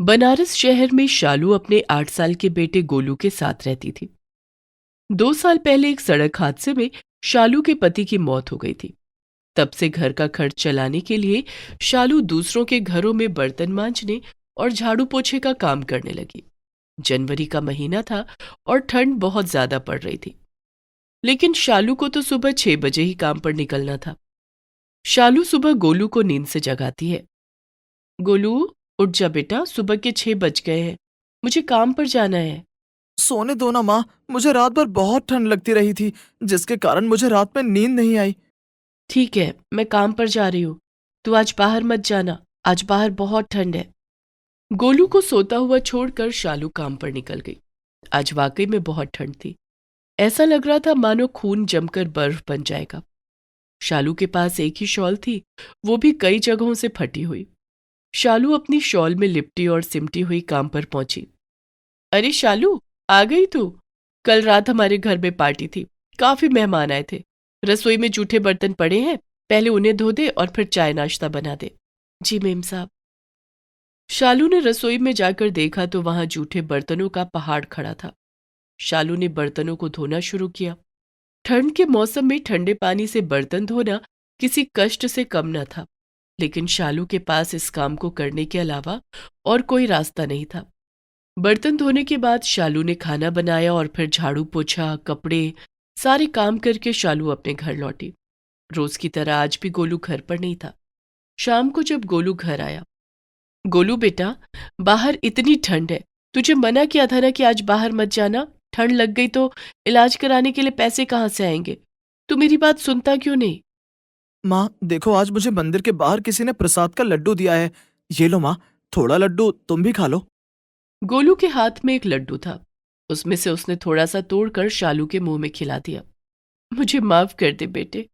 बनारस शहर में शालू अपने 8 साल के बेटे गोलू के साथ रहती थी। 2 साल पहले एक सड़क हादसे में शालू के पति की मौत हो गई थी। तब से घर का खर्च चलाने के लिए शालू दूसरों के घरों में बर्तन मांजने और झाड़ू पोछे का काम करने लगी। जनवरी का महीना था और ठंड बहुत ज्यादा पड़ रही थी। लेकिन शालू को तो सुबह 6 बजे ही काम पर निकलना था। शालू सुबह गोलू को नींद से जगाती है। गोलू, उठ जा बेटा, सुबह के 6 बज गए हैं। मुझे काम पर जाना है। सोने दो ना माँ। मुझे रात भर बहुत ठंड लगती रही थी, जिसके कारण मुझे रात में नींद नहीं आई। ठीक है, मैं काम पर जा रही हूँ। तू आज बाहर मत जाना, आज बाहर बहुत ठंड है। गोलू को सोता हुआ छोड़कर शालू काम पर निकल गई। आज वाकई में बहुत ठंड थी। ऐसा लग रहा था मानो खून जमकर बर्फ बन जाएगा। शालू के पास एक ही शॉल थी, वो भी कई जगहों से फटी हुई। शालू अपनी शॉल में लिपटी और सिमटी हुई काम पर पहुंची। अरे शालू, आ गई तू? कल रात हमारे घर में पार्टी थी, काफी मेहमान आए थे। रसोई में जूठे बर्तन पड़े हैं, पहले उन्हें धो दे और फिर चाय नाश्ता बना दे। जी मेम साहब। शालू ने रसोई में जाकर देखा तो वहां जूठे बर्तनों का पहाड़ खड़ा था। शालू ने बर्तनों को धोना शुरू किया। ठंड के मौसम में ठंडे पानी से बर्तन धोना किसी कष्ट से कम न था। लेकिन शालू के पास इस काम को करने के अलावा और कोई रास्ता नहीं था। बर्तन धोने के बाद शालू ने खाना बनाया और फिर झाड़ू पोछा, कपड़े, सारे काम करके शालू अपने घर लौटी। रोज की तरह आज भी गोलू घर पर नहीं था। शाम को जब गोलू घर आया, गोलू बेटा, बाहर इतनी ठंड है, तुझे मना किया था ना कि आज बाहर मत जाना। ठंड लग गई तो इलाज कराने के लिए पैसे कहाँ से आएंगे? तू मेरी बात सुनता क्यों नहीं? माँ देखो, आज मुझे मंदिर के बाहर किसी ने प्रसाद का लड्डू दिया है। ये लो माँ, थोड़ा लड्डू तुम भी खा लो। गोलू के हाथ में एक लड्डू था। उसमें से उसने थोड़ा सा तोड़कर शालू के मुंह में खिला दिया। मुझे माफ कर दे बेटे,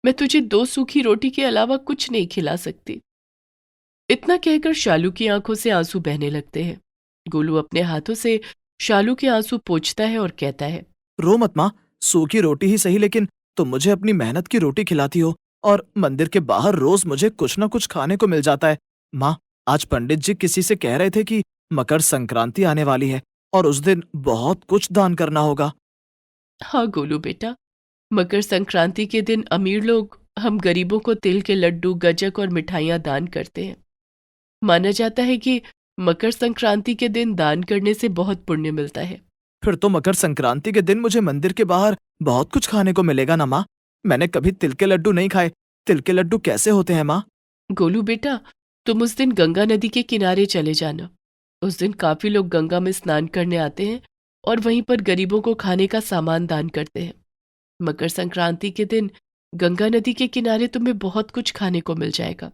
मैं तुझे 2 सूखी रोटी के अलावा कुछ नहीं खिला सकती। इतना कहकर शालू की आंखों से आंसू बहने लगते हैं। गोलू अपने हाथों से शालू के आंसू पोंछता है और कहता है, रो मत माँ, सूखी रोटी ही सही, लेकिन तुम मुझे अपनी मेहनत की रोटी खिलाती हो और मंदिर के बाहर रोज मुझे कुछ ना कुछ खाने को मिल जाता है। माँ, आज पंडित जी किसी से कह रहे थे कि मकर संक्रांति आने वाली है और उस दिन बहुत कुछ दान करना होगा। हाँ गोलू बेटा, मकर संक्रांति के दिन अमीर लोग हम गरीबों को तिल के लड्डू, गज्जक और मिठाइयाँ दान करते हैं। माना जाता है कि मकर संक्रांति के दिन दान करने से बहुत पुण्य मिलता है। फिर तो मकर संक्रांति के दिन मुझे मंदिर के बाहर बहुत कुछ खाने को मिलेगा ना माँ। मैंने कभी तिल के लड्डू नहीं खाए। तिल के लड्डू कैसे होते हैं माँ? गोलू बेटा, तुम उस दिन गंगा नदी के किनारे चले जाना। उस दिन काफी लोग गंगा में स्नान करने आते हैं और वहीं पर गरीबों को खाने का सामान दान करते हैं। मकर संक्रांति के दिन गंगा नदी के किनारे तुम्हें बहुत कुछ खाने को मिल जाएगा।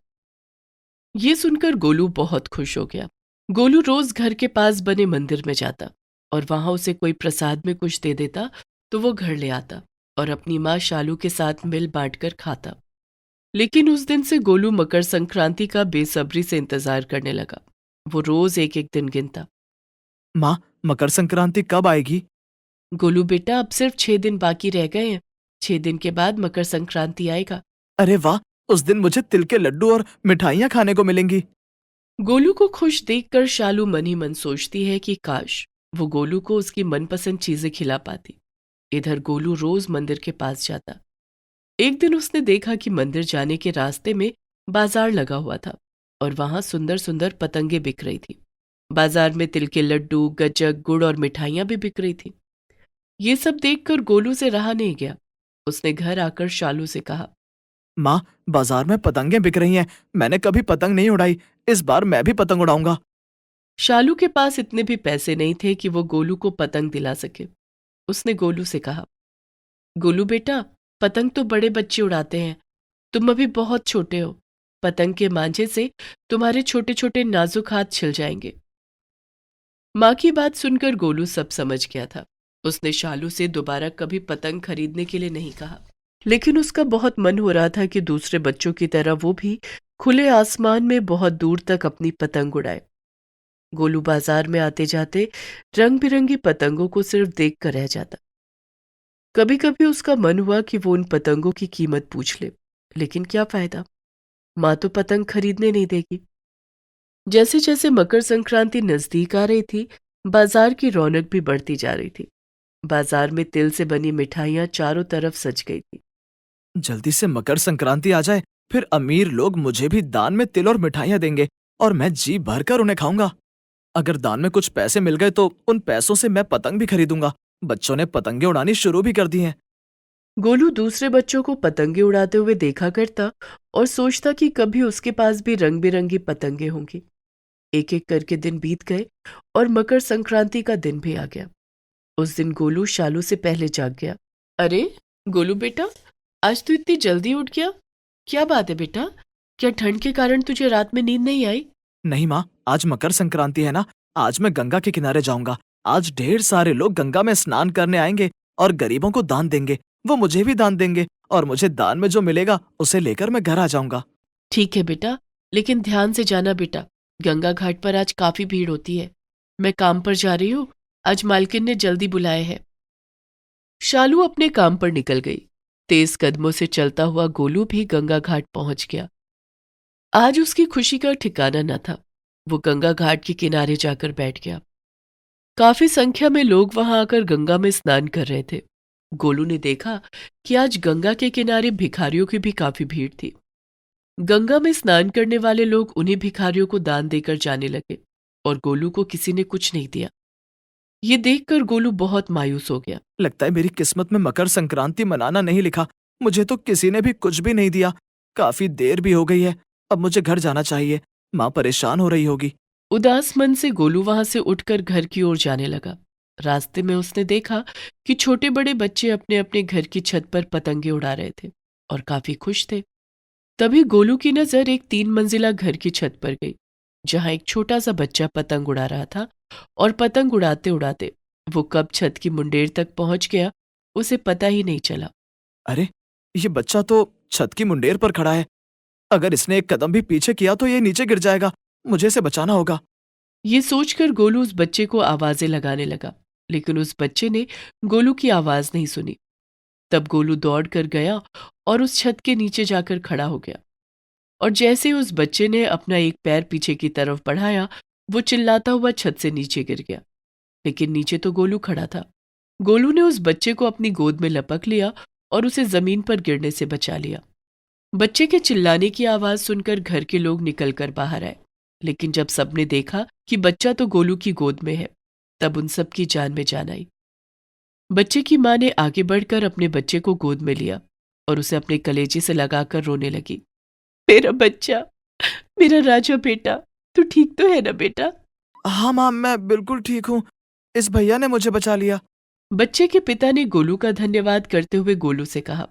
ये सुनकर गोलू बहुत खुश हो गया। गोलू रोज घर के पास बने मंदिर में जाता और वहां उसे कोई प्रसाद में कुछ दे देता तो वो घर ले आता और अपनी माँ शालू के साथ मिल बांट कर खाता। लेकिन उस दिन से गोलू मकर संक्रांति का बेसब्री से इंतजार करने लगा। वो रोज एक एक दिन गिनता। माँ, मकर संक्रांति कब आएगी? गोलू बेटा, अब सिर्फ 6 दिन बाकी रह गए हैं। 6 दिन के बाद मकर संक्रांति आएगा। अरे वाह! उस दिन मुझे तिल के लड्डू और मिठाइयाँ खाने को मिलेंगी। गोलू को खुश देखकर शालू मन ही मन सोचती है कि काश वो गोलू को उसकी मनपसंद चीजें खिला पाती। इधर गोलू रोज मंदिर के पास जाता। एक दिन उसने देखा कि मंदिर जाने के रास्ते में बाजार लगा हुआ था और वहां सुंदर सुंदर पतंगे बिक रही थी। बाजार में तिल के लड्डू, गज्जक, गुड़ और मिठाइयां भी बिक रही थी। ये सब देखकर गोलू से रहा नहीं गया। उसने घर आकर शालू से कहा, माँ, बाजार में पतंगें बिक रही हैं। मैंने कभी पतंग नहीं उड़ाई। इस बार मैं भी पतंग उड़ाऊंगा। शालू के पास इतने भी पैसे नहीं थे कि वो गोलू को पतंग दिला सके। उसने गोलू से कहा, गोलू बेटा, पतंग तो बड़े बच्चे उड़ाते हैं, तुम अभी बहुत छोटे हो। पतंग के मांझे से तुम्हारे छोटे छोटे नाजुक हाथ छिल जाएंगे। माँ की बात सुनकर गोलू सब समझ गया था। उसने शालू से दोबारा कभी पतंग खरीदने के लिए नहीं कहा। लेकिन उसका बहुत मन हो रहा था कि दूसरे बच्चों की तरह वो भी खुले आसमान में बहुत दूर तक अपनी पतंग उड़ाए। गोलू बाजार में आते जाते रंग बिरंगी पतंगों को सिर्फ देख कर रह जाता। कभी कभी उसका मन हुआ कि वो उन पतंगों की कीमत पूछ ले, लेकिन क्या फायदा, माँ तो पतंग खरीदने नहीं देगी। जैसे जैसे मकर संक्रांति नजदीक आ रही थी, बाजार की रौनक भी बढ़ती जा रही थी। बाजार में तिल से बनी मिठाइयां चारों तरफ सज गई थी। जल्दी से मकर संक्रांति आ जाए, फिर अमीर लोग मुझे भी दान में तिल और मिठाइयाँ देंगे और मैं जी भरकर उन्हें खाऊंगा। अगर दान में कुछ पैसे मिल गए तो उन पैसों से मैं पतंग भी खरीदूंगा। बच्चों ने पतंगे उड़ानी शुरू भी कर दी हैं। गोलू दूसरे बच्चों को पतंगे उड़ाते हुए देखा करता और सोचता कि कभी उसके पास भी रंग बिरंगी पतंगे होंगी। एक एक करके दिन बीत गए और मकर संक्रांति का दिन भी आ गया। उस दिन गोलू शालू से पहले जाग गया। अरे गोलू बेटा, आज तू इतनी जल्दी उठ गया? क्या बात है बेटा? क्या ठंड के कारण तुझे रात में नींद नहीं आई? नहीं माँ, आज मकर संक्रांति है ना। आज मैं गंगा के किनारे जाऊंगा। आज ढेर सारे लोग गंगा में स्नान करने आएंगे और गरीबों को दान देंगे। वो मुझे भी दान देंगे और मुझे दान में जो मिलेगा उसे लेकर मैं घर आ जाऊंगा। ठीक है बेटा, लेकिन ध्यान से जाना बेटा। गंगा घाट पर आज काफी भीड़ होती है। मैं काम पर जा रही हूँ। आज मालकिन ने जल्दी बुलाया है। शालू अपने काम पर निकल गई। तेज कदमों से चलता हुआ गोलू भी गंगा घाट पहुंच गया। आज उसकी खुशी का ठिकाना न था। वो गंगा घाट के किनारे जाकर बैठ गया। काफी संख्या में लोग वहां आकर गंगा में स्नान कर रहे थे। गोलू ने देखा कि आज गंगा के किनारे भिखारियों की भी काफी भीड़ थी। गंगा में स्नान करने वाले लोग उन्हीं भिखारियों को दान देकर जाने लगे और गोलू को किसी ने कुछ नहीं दिया। ये देखकर गोलू बहुत मायूस हो गया। लगता है मेरी किस्मत में मकर संक्रांति मनाना नहीं लिखा। मुझे तो किसी ने भी कुछ भी नहीं दिया। काफी देर भी हो गई है। अब मुझे घर जाना चाहिए। माँ परेशान हो रही होगी। उदास मन से गोलू वहां से उठकर घर की ओर जाने लगा। रास्ते में उसने देखा कि छोटे बड़े बच्चे अपने अपने घर की छत पर पतंगे उड़ा रहे थे और काफी खुश थे। तभी गोलू की नजर एक 3 मंजिला घर की छत पर गई, जहां एक छोटा सा बच्चा पतंग उड़ा रहा था। और पतंग उड़ाते उड़ाते वो कब छत की मुंडेर तक पहुंच गया, उसे पता ही नहीं चला। अरे, ये बच्चा तो छत की मुंडेर पर खड़ा है। अगर इसने एक कदम भी पीछे किया तो ये नीचे गिर जाएगा। मुझे इसे बचाना होगा। ये सोचकर गोलू उस बच्चे को आवाजें लगाने लगा, लेकिन उस बच्चे ने गोलू की आवाज नहीं सुनी। तब गोलू दौड़ कर गया और उस छत के नीचे जाकर खड़ा हो गया। और जैसे ही उस बच्चे ने अपना एक पैर पीछे की तरफ बढ़ाया, वो चिल्लाता हुआ छत से नीचे गिर गया। लेकिन नीचे तो गोलू खड़ा था। गोलू ने उस बच्चे को अपनी गोद में लपक लिया और उसे जमीन पर गिरने से बचा लिया। बच्चे के चिल्लाने की आवाज सुनकर घर के लोग निकलकर बाहर आए, लेकिन जब सबने देखा कि बच्चा तो गोलू की गोद में है, तब उन सब की जान में जान आई। बच्चे की मां ने आगे बढ़कर अपने बच्चे को गोद में लिया और उसे अपने कलेजे से लगाकर रोने लगी। मेरा बच्चा, मेरा राजा बेटा, तू ठीक तो है ना बेटा? हाँ माँ, मैं बिल्कुल ठीक हूँ। इस भैया ने मुझे बचा लिया। बच्चे के पिता ने गोलू का धन्यवाद करते हुए गोलू से कहा।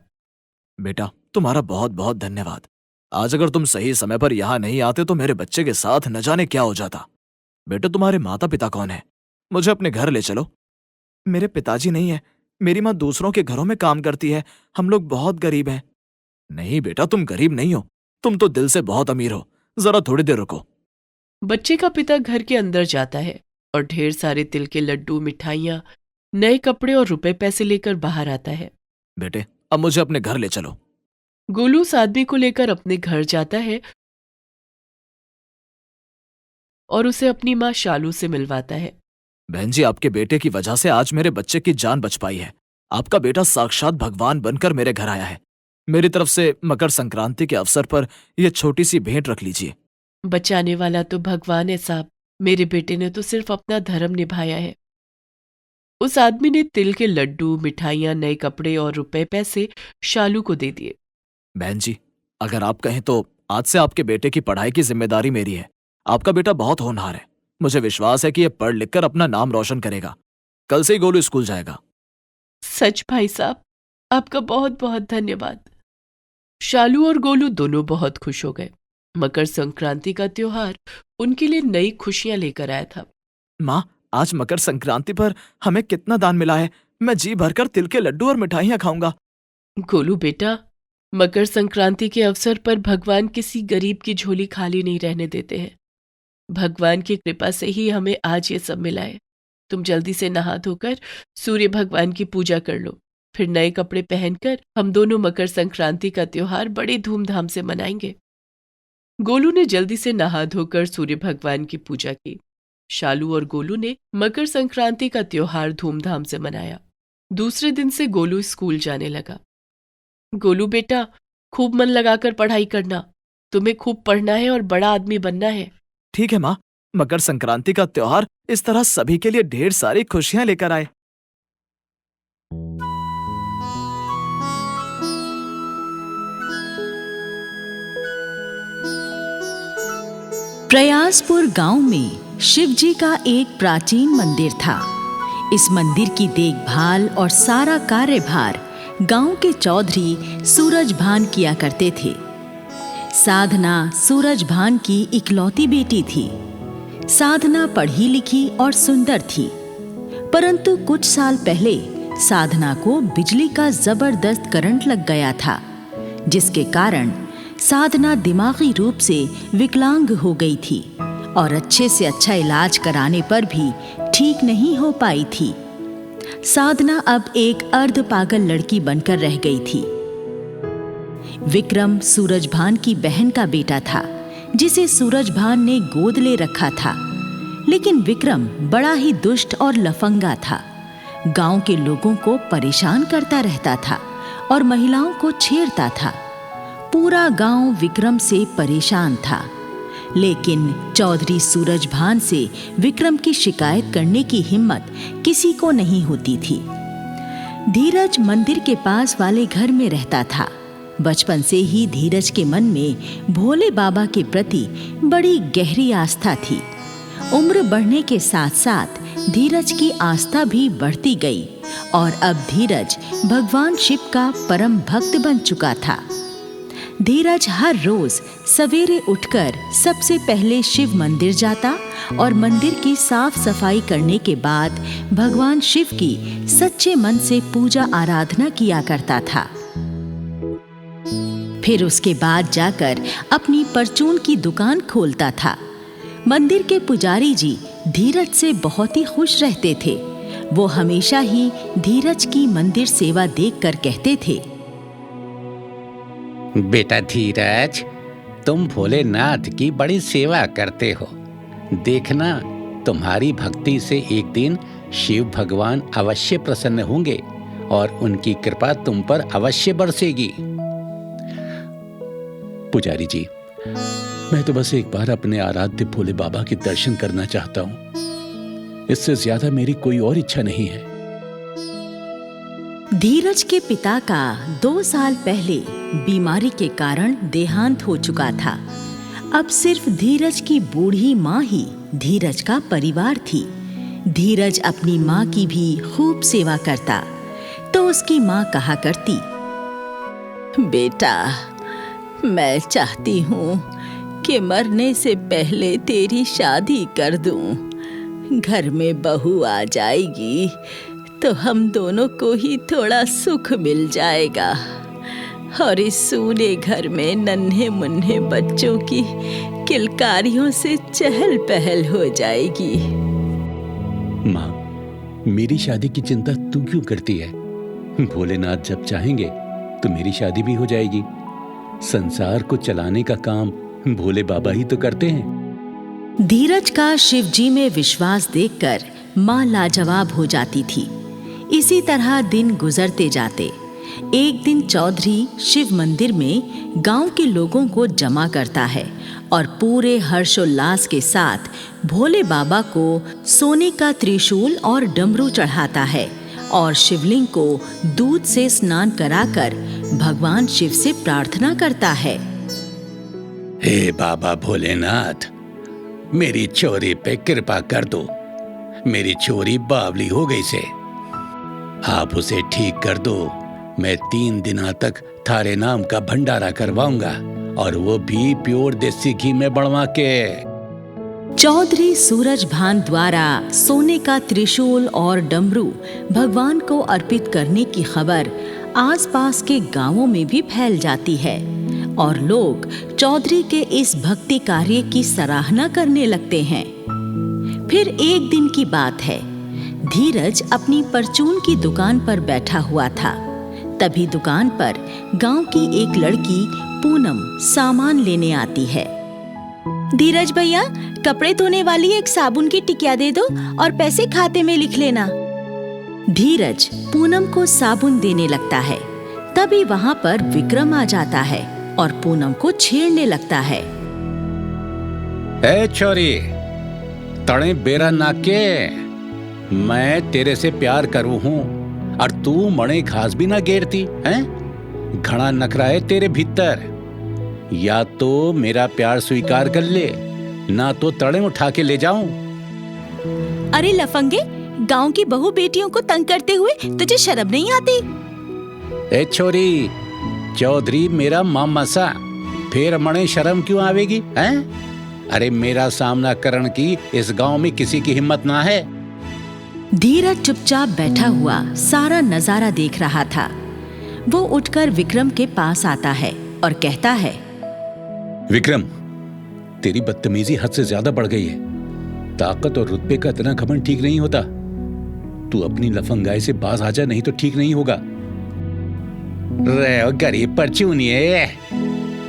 बेटा, तुम्हारा बहुत बहुत धन्यवाद। आज अगर तुम सही समय पर यहाँ नहीं आते तो मेरे बच्चे के साथ न जाने क्या हो जाता। बेटा, तुम्हारे माता पिता कौन है? मुझे अपने घर ले चलो। मेरे पिताजी नहीं है। मेरी माँ दूसरों के घरों में काम करती है। हम लोग बहुत गरीब हैं। नहीं बेटा, तुम गरीब नहीं हो। तुम तो दिल से बहुत अमीर हो। जरा थोड़ी देर रुको। बच्चे का पिता घर के अंदर जाता है और ढेर सारे तिल के लड्डू, मिठाइयाँ, नए कपड़े और रुपए पैसे लेकर बाहर आता है। बेटे, अब मुझे अपने घर ले चलो। गोलू उस आदमी को लेकर अपने घर जाता है और उसे अपनी माँ शालू से मिलवाता है। बहन जी, आपके बेटे की वजह से आज मेरे बच्चे की जान बच पाई है। आपका बेटा साक्षात भगवान बनकर मेरे घर आया है। मेरी तरफ से मकर संक्रांति के अवसर पर यह छोटी सी भेंट रख लीजिए। बचाने वाला तो भगवान है साहब। मेरे बेटे ने तो सिर्फ अपना धर्म निभाया है। उस आदमी ने तिल के लड्डू, मिठाइयाँ, नए कपड़े और रुपए पैसे शालू को दे दिए। बहन जी, अगर आप कहें तो आज से आपके बेटे की पढ़ाई की जिम्मेदारी मेरी है। आपका बेटा बहुत होनहार है। मुझे विश्वास है कि यह पढ़ लिखकर अपना नाम रोशन करेगा। कल से ही गोलू स्कूल जाएगा। सच भाई साहब, आपका बहुत बहुत धन्यवाद। शालू और गोलू दोनों बहुत खुश हो गए। मकर संक्रांति का त्योहार उनके लिए नई खुशियां लेकर आया था। माँ, आज मकर संक्रांति पर हमें कितना दान मिला है। मैं जी भरकर तिल के लड्डू और मिठाइयाँ खाऊंगा। गोलू बेटा, मकर संक्रांति के अवसर पर भगवान किसी गरीब की झोली खाली नहीं रहने देते हैं। भगवान की कृपा से ही हमें आज ये सब मिला है। तुम जल्दी से नहा धोकर सूर्य भगवान की पूजा कर लो। फिर नए कपड़े पहनकर हम दोनों मकर संक्रांति का त्योहार बड़े धूमधाम से मनाएंगे। गोलू ने जल्दी से नहा धोकर सूर्य भगवान की पूजा की। शालू और गोलू ने मकर संक्रांति का त्योहार धूमधाम से मनाया। दूसरे दिन से गोलू स्कूल जाने लगा। गोलू बेटा, खूब मन लगाकर पढ़ाई करना। तुम्हें खूब पढ़ना है और बड़ा आदमी बनना है। ठीक है माँ, मकर संक्रांति का त्योहार इस तरह सभी के लिए ढेर सारी खुशियां लेकर आए। प्रयासपुर गांव में शिव जी का एक प्राचीन मंदिर था। इस मंदिर की देखभाल और सारा कार्यभार गांव के चौधरी सूरजभान किया करते थे। साधना सूरजभान की इकलौती बेटी थी। साधना पढ़ी लिखी और सुंदर थी, परंतु कुछ साल पहले साधना को बिजली का जबरदस्त करंट लग गया था, जिसके कारण साधना दिमागी रूप से विकलांग हो गई थी और अच्छे से अच्छा इलाज कराने पर भी ठीक नहीं हो पाई थी। साधना अब एक अर्ध पागल लड़की बनकर रह गई थी। विक्रम सूरजभान की बहन का बेटा था, जिसे सूरजभान ने गोद ले रखा था। लेकिन विक्रम बड़ा ही दुष्ट और लफंगा था। गांव के लोगों को परेशान करता रहता था और महिलाओं को छेड़ता था। पूरा गांव विक्रम से परेशान था, लेकिन चौधरी सूरजभान से विक्रम की शिकायत करने की हिम्मत किसी को नहीं होती थी। धीरज मंदिर के पास वाले घर में रहता था। बचपन से ही धीरज के मन में भोले बाबा के प्रति बड़ी गहरी आस्था थी। उम्र बढ़ने के साथ साथ धीरज की आस्था भी बढ़ती गई और अब धीरज भगवान शिव का परम भक्त बन चुका था। धीरज हर रोज सवेरे उठकर सबसे पहले शिव मंदिर जाता और मंदिर की साफ सफाई करने के बाद भगवान शिव की सच्चे मन से पूजा आराधना किया करता था। फिर उसके बाद जाकर अपनी परचून की दुकान खोलता था। मंदिर के पुजारी जी धीरज से बहुत ही खुश रहते थे। वो हमेशा ही धीरज की मंदिर सेवा देखकर कहते थे, बेटा धीरज, तुम भोलेनाथ की बड़ी सेवा करते हो। देखना, तुम्हारी भक्ति से एक दिन शिव भगवान अवश्य प्रसन्न होंगे और उनकी कृपा तुम पर अवश्य बरसेगी। पुजारी जी, मैं तो बस एक बार अपने आराध्य भोले बाबा के दर्शन करना चाहता हूँ। इससे ज्यादा मेरी कोई और इच्छा नहीं है। धीरज के पिता का 2 साल पहले बीमारी के कारण देहांत हो चुका था। अब सिर्फ धीरज की बूढ़ी माँ ही धीरज का परिवार थी। धीरज अपनी माँ की भी खूब सेवा करता, तो उसकी माँ कहा करती, बेटा, मैं चाहती हूँ कि मरने से पहले तेरी शादी कर दूँ। घर में बहू आ जाएगी तो हम दोनों को ही थोड़ा सुख मिल जाएगा और इस सूने घर में नन्हे मुन्ने बच्चों की किलकारियों से चहल पहल हो जाएगी। माँ, मेरी शादी की चिंता तू क्यों करती है? भोलेनाथ जब चाहेंगे तो मेरी शादी भी हो जाएगी। संसार को चलाने का काम भोले बाबा ही तो करते हैं। धीरज का शिव जी में विश्वास देखकर माँ लाजवाब हो जाती थी। इसी तरह दिन गुजरते जाते। एक दिन चौधरी शिव मंदिर में गांव के लोगों को जमा करता है और पूरे हर्षोल्लास के साथ भोले बाबा को सोने का त्रिशूल और डमरू चढ़ाता है और शिवलिंग को दूध से स्नान कराकर भगवान शिव से प्रार्थना करता है। हे बाबा भोलेनाथ, मेरी छोरी पे कृपा कर दो। मेरी छोरी बावली हो गई से, आप उसे ठीक कर दो। मैं 3 दिनों तक थारे नाम का भंडारा करवाऊंगा और वो भी प्योर देसी घी में बनवा के। चौधरी सूरजभान द्वारा सोने का त्रिशूल और डमरू भगवान को अर्पित करने की खबर आसपास के गांवों में भी फैल जाती है और लोग चौधरी के इस भक्ति कार्य की सराहना करने लगते हैं। फिर एक दिन की बात है, धीरज अपनी परचून की दुकान पर बैठा हुआ था। तभी दुकान पर गांव की एक लड़की पूनम सामान लेने आती है। धीरज भैया, कपड़े धोने वाली एक साबुन की टिकिया दे दो और पैसे खाते में लिख लेना। धीरज पूनम को साबुन देने लगता है। तभी वहाँ पर विक्रम आ जाता है और पूनम को छेड़ने लगता है। ए छोरी, तड़े बेरा नाके, मैं तेरे से प्यार करूं हूं और तू मणे घास भी ना गेरती हैं? घना नखरा है तेरे भीतर। या तो मेरा प्यार स्वीकार कर ले, ना तो तड़े उठा के ले जाऊं। अरे लफंगे, गांव की बहू बेटियों को तंग करते हुए तुझे शर्म नहीं आती? ए छोरी, चौधरी मेरा मामा सा, फिर मणे शर्म क्यों आवेगी हैं? अरे मेरा सामना करने की इस गांव में किसी की हिम्मत ना है। धीरज चुपचाप बैठा हुआ सारा नजारा देख रहा था। वो उठकर विक्रम के पास आता है और कहता है, विक्रम, तेरी बदतमीजी हद से ज्यादा बढ़ गई है। ताकत और रुतबे का इतना घमंड ठीक नहीं होता। तू अपनी लफंगाई से बाज आ जा, नहीं तो ठीक नहीं होगा। रे गरीब परचूनिए,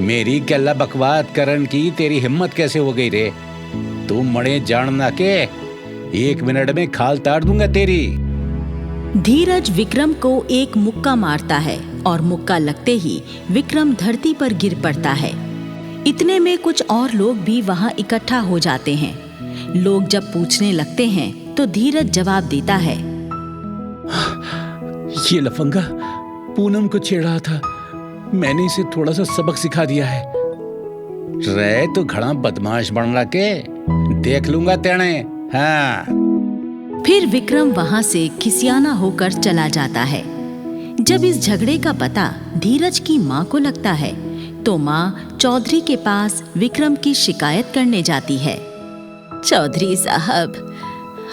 मेरी गल्ला बकवाद करन की तेरी हिम्मत कैसे हो गई रे? तू मड़े जानना के 1 मिनट में खाल ताड़ दूंगा तेरी। धीरज विक्रम को एक मुक्का मारता है और मुक्का लगते ही विक्रम धरती पर गिर पड़ता है। इतने में कुछ और लोग भी वहां इकट्ठा हो जाते हैं। लोग जब पूछने लगते हैं तो धीरज जवाब देता है, ये लफंगा पूनम को छेड़ रहा था, मैंने इसे थोड़ा सा सबक सिखा दिया है। रे तो घड़ा बदमाश बन रहा के, देख लूंगा तेने। हाँ। फिर विक्रम वहां से खिसियाना होकर चला जाता है। जब इस झगड़े का पता धीरज की माँ को लगता है तो माँ चौधरी के पास विक्रम की शिकायत करने जाती है। चौधरी साहब,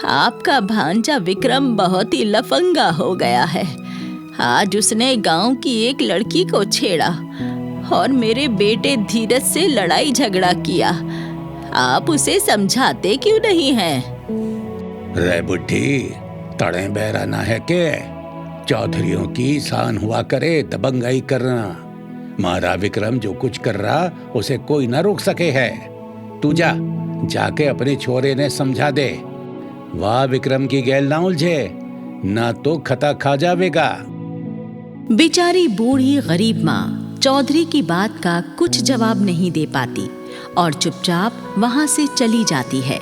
आपका भांजा विक्रम बहुत ही लफंगा हो गया है। आज उसने गांव की एक लड़की को छेड़ा और मेरे बेटे धीरज से लड़ाई झगड़ा किया। आप उसे समझाते क्यों नहीं हैं? रे बुढ़ी, तड़े बहरा ना है के? चौधरियों की शान हुआ करे दबंगाई करना। मारा विक्रम जो कुछ कर रहा उसे कोई ना रोक सके है। तू जाके अपने छोरे ने समझा दे। वाह विक्रम की गैल ना उलझे, ना तो खता खा जावेगा। बेचारी बूढ़ी गरीब माँ चौधरी की बात का कुछ जवाब नहीं दे पाती और चुपचाप वहां से चली जाती है।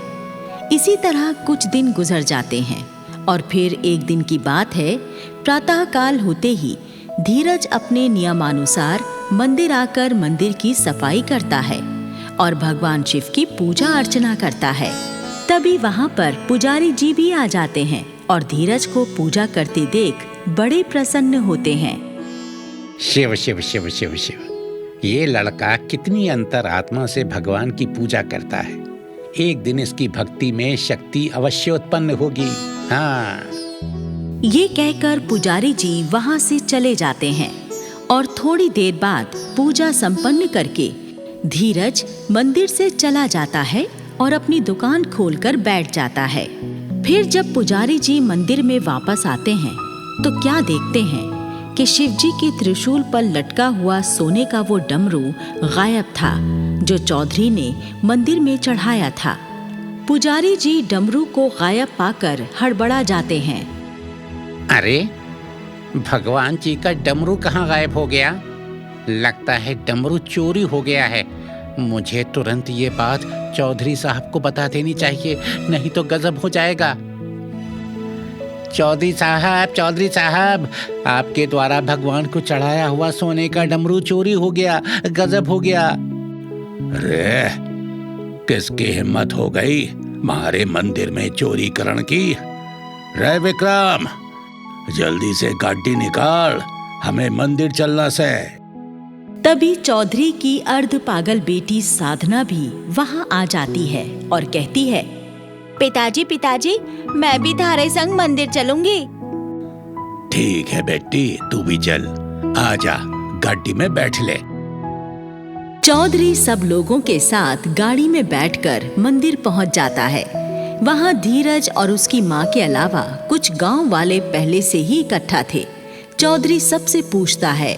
इसी तरह कुछ दिन गुजर जाते हैं और फिर एक दिन की बात है, प्रातःकाल होते ही धीरज अपने नियमानुसार मंदिर आकर मंदिर की सफाई करता है और भगवान शिव की पूजा अर्चना करता है। तभी वहां पर पुजारी जी भी आ जाते हैं और धीरज को पूजा करते देख बड़े प्रसन्न होते हैं। शिव शिव शिव शिव शिव, ये लड़का कितनी अंतरात्मा से भगवान की पूजा करता है। एक दिन इसकी भक्ति में शक्ति अवश्य उत्पन्न होगी। हाँ। ये कहकर पुजारी जी वहां से चले जाते हैं और थोड़ी देर बाद पूजा संपन्न करके धीरज मंदिर से चला जाता है और अपनी दुकान खोलकर बैठ जाता है। फिर जब पुजारी जी मंदिर में वापस आते हैं तो क्या देखते हैं कि शिवजी के त्रिशूल पर लटका हुआ सोने का वो डमरू गायब था जो चौधरी ने मंदिर में चढ़ाया था। पुजारी जी डमरू को गायब पाकर हड़बड़ा जाते हैं। अरे, भगवान जी का डमरू कहाँ गायब हो गया? लगता है डमरू चोरी हो गया है। मुझे तुरंत ये बात चौधरी साहब को बता देनी चाहिए, नहीं तो गजब हो जाएगा। चौधरी साहब, आपके द्वारा भगवान को चढ़ाया हुआ सोने का डमरू चोरी हो गया, गजब हो गया। अरे, किसकी हिम्मत हो गई हमारे मंदिर में चोरी करने की? रे विक्रम, जल्दी से गाड़ी निकाल, हमें मंदिर चलना से। तभी चौधरी की अर्ध पागल बेटी साधना भी वहां आ जाती है और कहती है, पिताजी, मैं भी थारे संग मंदिर चलूंगी। ठीक है बेटी, तू भी चल। आजा, गाड़ी में बैठ ले। चौधरी सब लोगों के साथ गाड़ी में बैठकर मंदिर पहुंच जाता है। वहां धीरज और उसकी माँ के अलावा कुछ गांव वाले पहले से ही इकट्ठा थे। चौधरी सबसे पूछता है,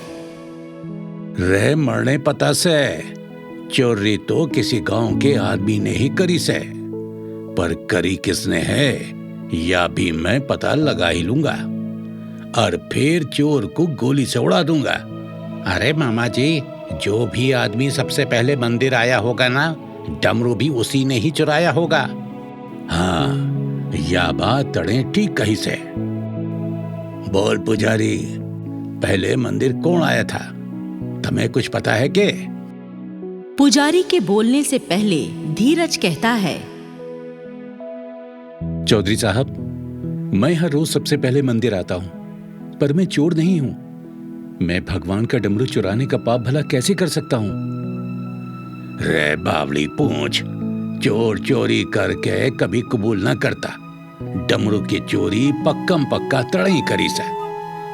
रे मरने पता से चोरी तो किसी गांव के आदमी ने ही करी से, पर करी किसने है या भी मैं पता लगा ही लूंगा और फिर चोर को गोली से उड़ा दूंगा। अरे मामा जी, जो भी आदमी सबसे पहले मंदिर आया होगा ना, डमरू भी उसी ने ही चुराया होगा। हाँ, या बात तड़े ठीक कही से। बोल पुजारी, पहले मंदिर कौन आया था, तुम्हें कुछ पता है के? पुजारी के बोलने से पहले धीरज कहता है, चौधरी साहब, मैं हर रोज सबसे पहले मंदिर आता हूं, पर मैं चोर नहीं हूं। मैं भगवान का डमरू चुराने का पाप भला कैसे कर सकता हूं? रे बावली पूंछ, चोर चोरी करके कभी कबूल ना करता। डमरू की चोरी पक्कम पक्का तड़े ही करी से।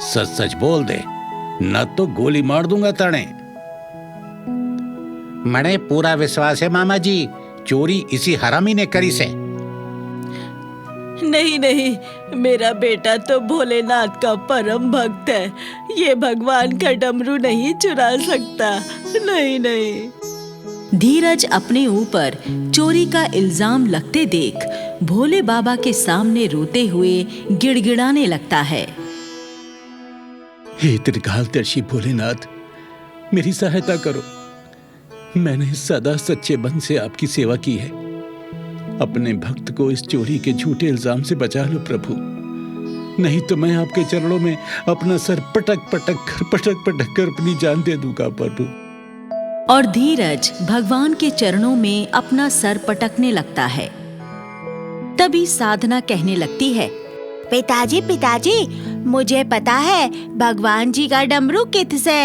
सच सच बोल दे, न तो गोली मार दूंगा तड़े। मने पूरा विश्वास है मामा जी, चोरी इसी हरामी ने करी से। नहीं नहीं, मेरा बेटा तो भोलेनाथ का परम भक्त है, ये भगवान का डमरू नहीं चुरा सकता। नहीं नहीं। धीरज अपने ऊपर चोरी का इल्जाम लगते देख भोले बाबा के सामने रोते हुए गिड़गिड़ाने लगता है। हे त्रिकालदर्शी भोलेनाथ, मेरी सहायता करो। मैंने सदा सच्चे मन से आपकी सेवा की है। अपने भक्त को इस चोरी के झूठे इल्जाम से बचा लो प्रभु, नहीं तो मैं आपके चरणों में अपना सर पटक पटक कर अपनी जान दे दूंगा प्रभु। और धीरज भगवान के चरणों में अपना सर पटकने लगता है। तभी साधना कहने लगती है, पिताजी पिताजी, मुझे पता है भगवान जी का डमरू किससे।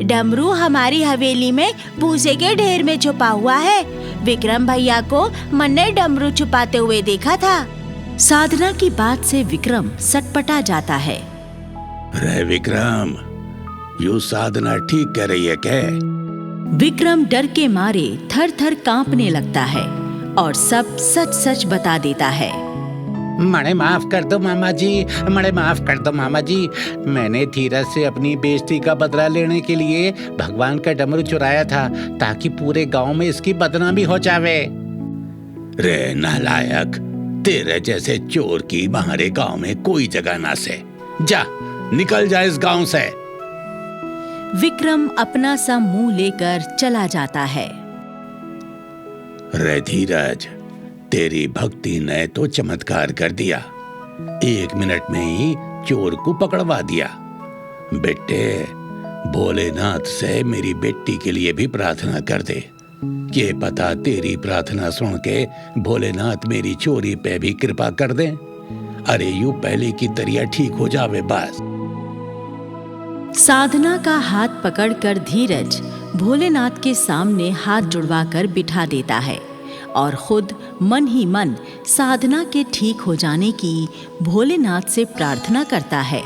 डमरू हमारी हवेली में भूसे के ढेर में छुपा हुआ है। विक्रम भैया को मैंने डमरू छुपाते हुए देखा था। साधना की बात से विक्रम सटपटा जाता है। रे विक्रम, यू साधना ठीक कह रही है क्या? विक्रम डर के मारे थर थर कांपने लगता है और सब सच सच बता देता है। मणे माफ कर दो मामा जी, मणे माफ कर दो मामा जी। मैंने धीरज से अपनी बेइज्जती का बदला लेने के लिए भगवान का डमरू चुराया था, ताकि पूरे गांव में इसकी बदनामी हो जावे। रे नालायक, तेरे जैसे चोर की हमारे गांव में कोई जगह ना से। जा, निकल जा इस गांव से। विक्रम अपना सा मुंह लेकर चला जाता है। रे धीरज, तेरी भक्ति ने तो चमत्कार कर दिया। 1 मिनट में ही चोर को पकड़वा दिया। बेटे, भोलेनाथ से मेरी बेटी के लिए भी प्रार्थना कर दे। ये पता तेरी प्रार्थना सुन के भोलेनाथ मेरी चोरी पे भी कृपा कर दे। अरे यूं पहले की तरिया ठीक हो जावे बस। साधना का हाथ पकड़कर धीरज भोलेनाथ के सामने हाथ जुड़वाकर बिठा देता है और खुद मन ही मन साधना के ठीक हो जाने की भोलेनाथ से प्रार्थना करता है।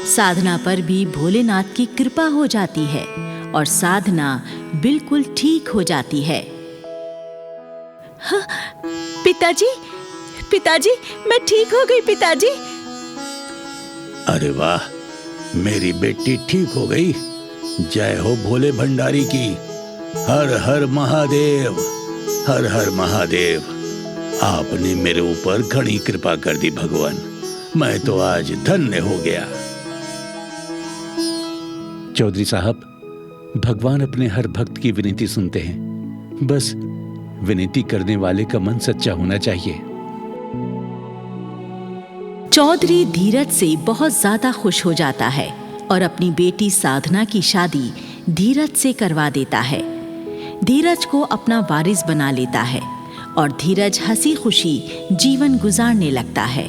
साधना पर भी भोलेनाथ की कृपा हो जाती है और साधना बिल्कुल ठीक हो जाती है। हाँ, पिताजी पिताजी, मैं ठीक हो गई पिताजी। अरे वाह, मेरी बेटी ठीक हो गई। जय हो भोले भंडारी की। हर हर महादेव, हर हर महादेव। आपने मेरे ऊपर घनी कृपा कर दी भगवान। मैं तो आज धन्य हो गया। चौधरी साहब, भगवान अपने हर भक्त की विनती सुनते हैं। बस विनती करने वाले का मन सच्चा होना चाहिए। चौधरी धीरज से बहुत ज्यादा खुश हो जाता है और अपनी बेटी साधना की शादी धीरज से करवा देता है। धीरज को अपना वारिस बना लेता है और धीरज हंसी खुशी जीवन गुजारने लगता है।